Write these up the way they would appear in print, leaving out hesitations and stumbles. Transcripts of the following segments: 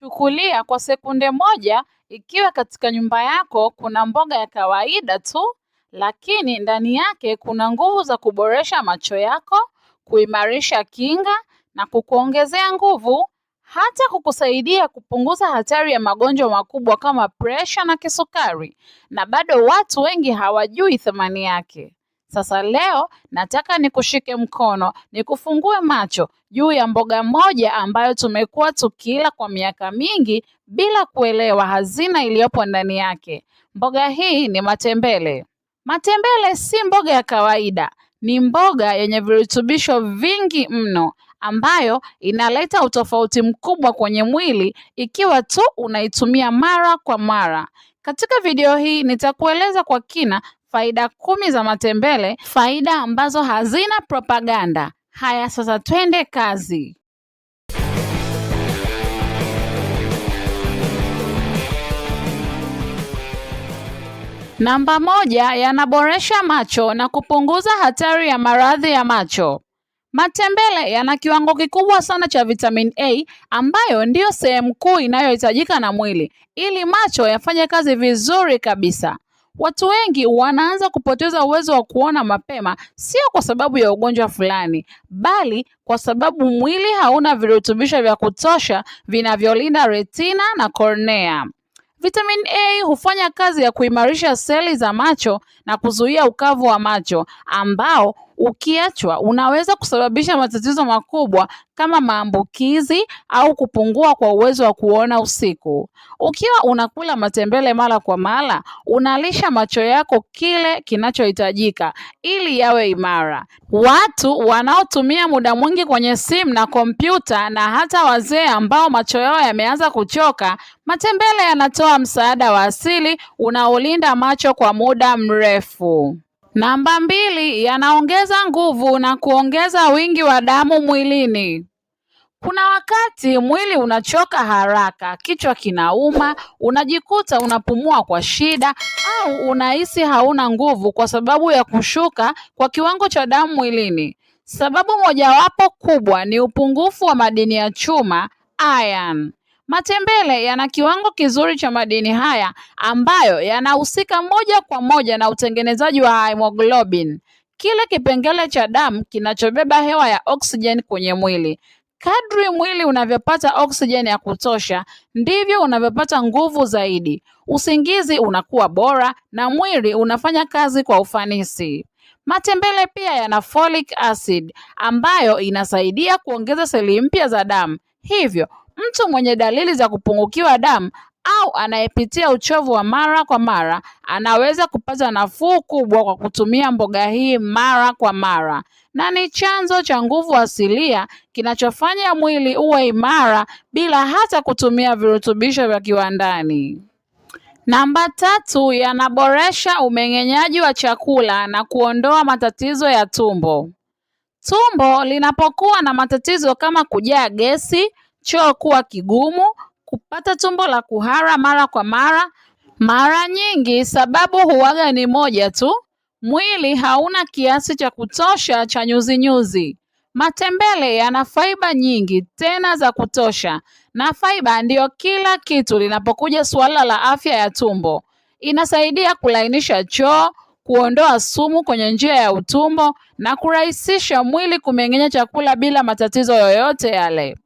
Chukulia kwa sekunde moja ikiwa katika nyumba yako kuna mboga ya kawaida tu, lakini ndani yake kuna nguvu za kuboresha macho yako, kuimarisha kinga na kukuongezea nguvu, hata kukusaidia kupunguza hatari ya magonjwa makubwa kama presha na kisukari, na bado watu wengi hawajui thamani yake. Sasa leo nataka nikushike mkono, nikufungue macho juu ya mboga moja ambayo tumekuwa tukila kwa miaka mingi bila kuelewa hazina iliyopo ndani yake. Mboga hii ni matembele. Matembele si mboga ya kawaida, ni mboga yenye virutubisho vingi mno ambayo inaleta utofauti mkubwa kwenye mwili ikiwa tu unaitumia mara kwa mara. Katika video hii nitakueleza kwa kina faida 10 za matembele, faida ambazo hazina propaganda. Haya, sasa twende kazi. Namba 1, yanaboresha macho na kupunguza hatari ya maradhi ya macho. Matembele yana kiwango kikubwa sana cha vitamin A ambayo ndiyo sehemu kuu inayohitajika na mwili ili macho yafanye kazi vizuri kabisa. Watu wengi wanaanza kupoteza uwezo wa kuona mapema, sio kwa sababu ya ugonjwa fulani, bali kwa sababu mwili hauna virutubisho vya kutosha vinavyolinda retina na cornea. Vitamin A hufanya kazi ya kuimarisha seli za macho na kuzuia ukavu wa macho ambao ukiachwa unaweza kusababisha matatizo makubwa kama maambukizi au kupungua kwa uwezo wa kuona usiku. Ukiwa unakula matembele mara kwa mara, unalisha macho yako kile kinachohitajika ili yawe imara. Watu wanaotumia muda mwingi kwenye simu na kompyuta na hata wazee ambao macho yao yameanza kuchoka, matembele yanatoa msaada wa asili unaolinda macho kwa muda mrefu. Namba 2, yanaongeza nguvu na kuongeza wingi wa damu mwilini. Kuna wakati mwili unachoka haraka, kichwa kinauma, unajikuta unapumua kwa shida au unahisi hauna nguvu kwa sababu ya kushuka kwa kiwango cha damu mwilini. Sababu mojawapo kubwa ni upungufu wa madini ya chuma, iron. Matembele yana kiwango kizuri cha madini haya ambayo yanahusika moja kwa moja na utengenezaji wa hemoglobin, kile kipengele cha damu kinachobeba hewa ya oksijeni kwenye mwili. Kadri mwili unavyopata oksijeni ya kutosha, ndivyo unavyopata nguvu zaidi. Usingizi unakuwa bora na mwili unafanya kazi kwa ufanisi. Matembele pia yana folic acid ambayo inasaidia kuongeza seli mpya za damu. Hivyo, mtu mwenye dalili za kupungukiwa damu au anayepitia uchovu wa mara kwa mara anaweza kupata nafuu kubwa kwa kutumia mboga hii mara kwa mara, na ni chanzo cha nguvu asilia kinachofanya mwili uwe imara bila hata kutumia virutubisho vya kiwandani. Namba 3, yanaboresha umeng'enyaji wa chakula na kuondoa matatizo ya tumbo. Tumbo linapokuwa na matatizo kama kujaa gesi, choo kuwa kigumu, kupata tumbo la kuhara mara kwa mara nyingi sababu huwaga ni moja tu: mwili hauna kiasi cha kutosha cha nyuzi. Matembele yana faiba nyingi tena za kutosha, na faiba ndiyo kila kitu linapokuja suala la afya ya tumbo. Inasaidia kulainisha choo, kuondoa sumu kwenye njia ya utumbo na kurahisisha mwili kumeng'enya chakula bila matatizo yoyote yale.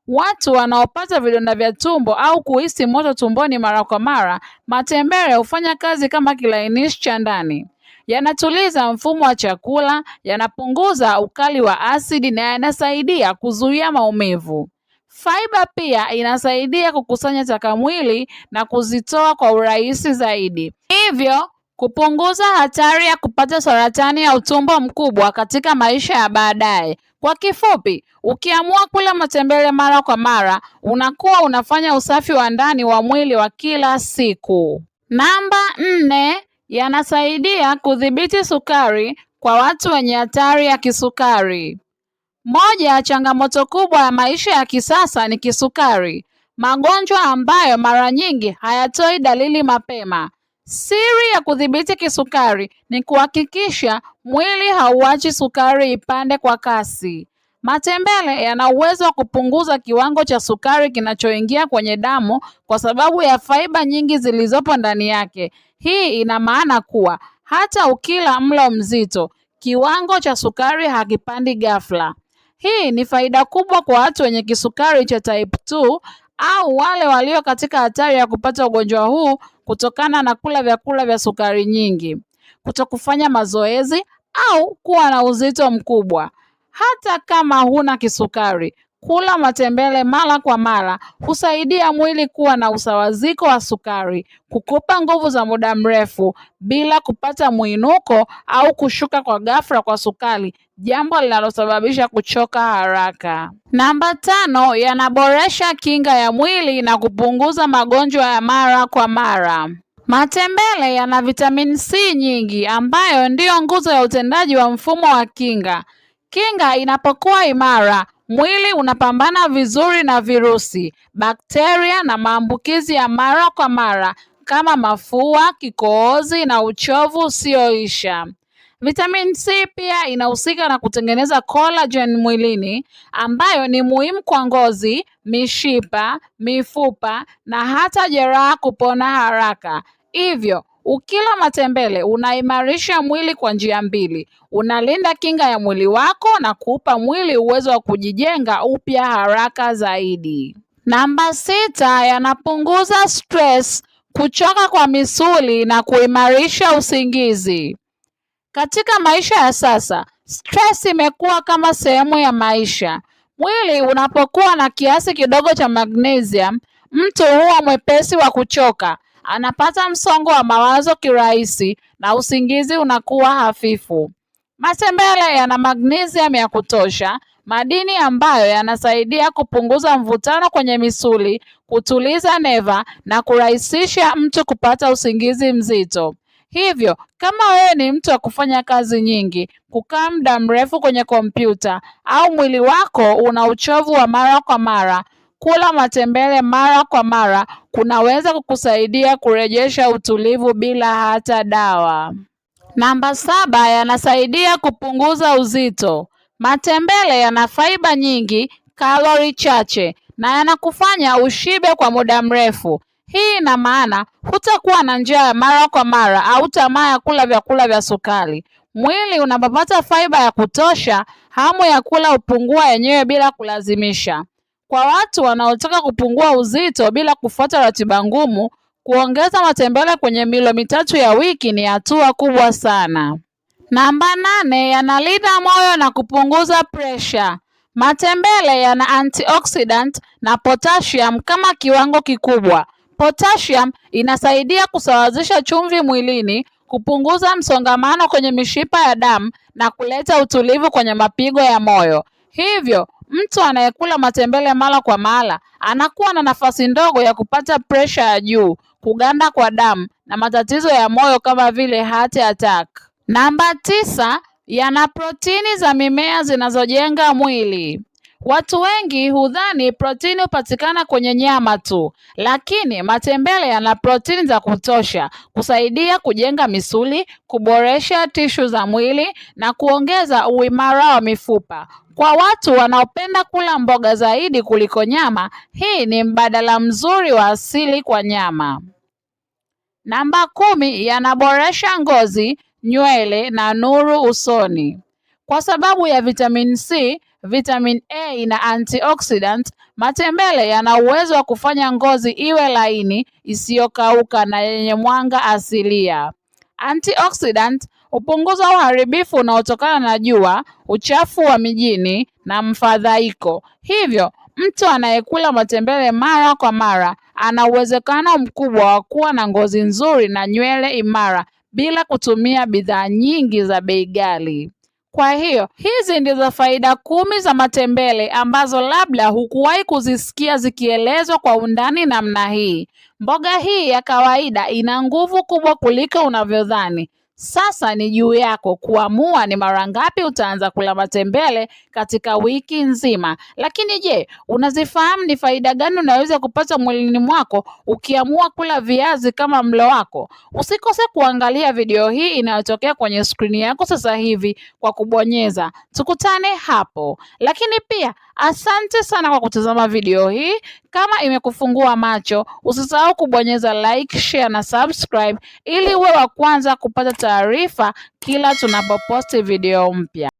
Watu wanaopata vidonda vya tumbo au kuhisi moto tumboni mara kwa mara, matembele hufanya kazi kama kilainishi cha ndani. Yanatuliza mfumo wa chakula, yanapunguza ukali wa asidi na yanasaidia kuzuia maumivu. Faiba pia inasaidia kukusanya taka mwili na kuzitoa kwa urahisi zaidi, hivyo kupunguza hatari ya kupata saratani ya utumbo mkubwa katika maisha ya baadaye. Kwa kifupi, ukiamua kula matembele mara kwa mara, unakuwa unafanya usafi wa ndani wa mwili wa kila siku. Namba 4, yanasaidia kudhibiti sukari kwa watu wenye hatari ya kisukari. Moja ya changamoto kubwa ya maisha ya kisasa ni kisukari, magonjwa ambayo mara nyingi hayatoi dalili mapema. Siri ya kudhibiti kisukari ni kuhakikisha mwili hauachi sukari ipande kwa kasi. Matembele yana uwezo wa kupunguza kiwango cha sukari kinachoingia kwenye damu kwa sababu ya faiba nyingi zilizopo ndani yake. Hii ina maana kuwa hata ukila mlo mzito, kiwango cha sukari hakipandi ghafla. Hii ni faida kubwa kwa watu wenye kisukari cha type 2 au wale walio katika hatari ya kupata ugonjwa huu kutokana na kula vyakula vya sukari nyingi, kutokufanya mazoezi au kuwa na uzito mkubwa. Hata kama huna kisukari, kula matembele mara kwa mara husaidia mwili kuwa na usawaziko wa sukari, kukupa nguvu za muda mrefu bila kupata mwinuko au kushuka kwa ghafla kwa sukari, jambo linalosababisha kuchoka haraka. Namba 5, yanaboresha kinga ya mwili na kupunguza magonjwa ya mara kwa mara. Matembele yana vitamini C nyingi ambayo ndiyo nguzo ya utendaji wa mfumo wa kinga. Kinga inapokuwa imara, mwili unapambana vizuri na virusi, bakteria na maambukizi ya mara kwa mara kama mafua, kikohozi na uchovu usioisha. Vitamin C pia inahusika na kutengeneza collagen mwilini ambayo ni muhimu kwa ngozi, mishipa, mifupa na hata jeraha kupona haraka. Hivyo, ukila matembele unaimarisha mwili kwa njia mbili. Unalinda kinga ya mwili wako na kuupa mwili uwezo wa kujijenga upya haraka zaidi. Namba 6, yanapunguza stress, kuchoka kwa misuli na kuimarisha usingizi. Katika maisha ya sasa, stress imekuwa kama sehemu ya maisha. Mwili unapokuwa na kiasi kidogo cha magnesium, mtu huwa mwepesi wa kuchoka, anapata msongo wa mawazo kirahisi na usingizi unakuwa hafifu. Matembele yana magnesium ya kutosha, madini ambayo yanasaidia kupunguza mvutano kwenye misuli, kutuliza neva na kurahisisha mtu kupata usingizi mzito. Hivyo, kama wewe ni mtu wa kufanya kazi nyingi, kukaa muda mrefu kwenye kompyuta au mwili wako una uchovu wa mara kwa mara, kula matembele mara kwa mara kunaweza kukusaidia kurejesha utulivu bila hata dawa. Namba 7, yanasaidia kupunguza uzito. Matembele yana faiba nyingi, kalori chache na yanakufanya ushibe kwa muda mrefu. Hii ina maana hutakuwa na njaa ya mara kwa mara au tamaa ya kula vyakula vya sukari. Mwili unapopata faiba ya kutosha, hamu ya kula hupungua yenyewe bila kulazimisha. Kwa watu wanaotaka kupungua uzito bila kufuata ratiba ngumu, kuongeza matembele kwenye milo 3 ya wiki ni hatua kubwa sana. Namba 8, yanalinda moyo na kupunguza presha. Matembele yana antioxidant na potassium kama kiwango kikubwa. Potassium inasaidia kusawazisha chumvi mwilini, kupunguza msongamano kwenye mishipa ya damu na kuleta utulivu kwenye mapigo ya moyo. Hivyo, mtu anayekula matembele mara kwa mara anakuwa na nafasi ndogo ya kupata presha ya juu, kuganda kwa damu na matatizo ya moyo kama vile heart attack. Namba 9, yana protini za mimea zinazojenga mwili. Watu wengi hudhani protini hupatikana kwenye nyama tu, lakini matembele yana protini za kutosha kusaidia kujenga misuli, kuboresha tishu za mwili na kuongeza uimara wa mifupa. Kwa watu wanaopenda kula mboga zaidi kuliko nyama, hii ni mbadala mzuri wa asili kwa nyama. Namba 10, yanaboresha ngozi, nywele na nuru usoni. Kwa sababu ya vitamin C, vitamin A na antioxidant, matembele yana uwezo wa kufanya ngozi iwe laini, isiyokauka na yenye mwanga asilia. Antioxidant hupunguza uharibifu unaotokana na jua, uchafu wa mijini na mfadhaiko. Hivyo, mtu anayekula matembele mara kwa mara ana uwezekano mkubwa wa kuwa na ngozi nzuri na nywele imara bila kutumia bidhaa nyingi za bei ghali. Kwa hiyo, hizi ndizo faida 10 za matembele ambazo labda hukuwahi kuzisikia zikielezwa kwa undani namna hii. Mboga hii ya kawaida ina nguvu kubwa kuliko unavyodhani. Sasa ni juu yako kuamua ni mara ngapi utaanza kula matembele katika wiki nzima. Lakini je, unazifahamu ni faida gani unaweza kupata mwilini mwako ukiamua kula viazi kama mlo wako? Usikose kuangalia video hii inayotokea kwenye skrini yako sasa hivi kwa kubonyeza. Tukutane hapo. Lakini pia asante sana kwa kutazama video hii. Kama imekufungua macho, usisahau kubonyeza like, share na subscribe ili uwe wa kwanza kupata taarifa kila tunapoposti video mpya.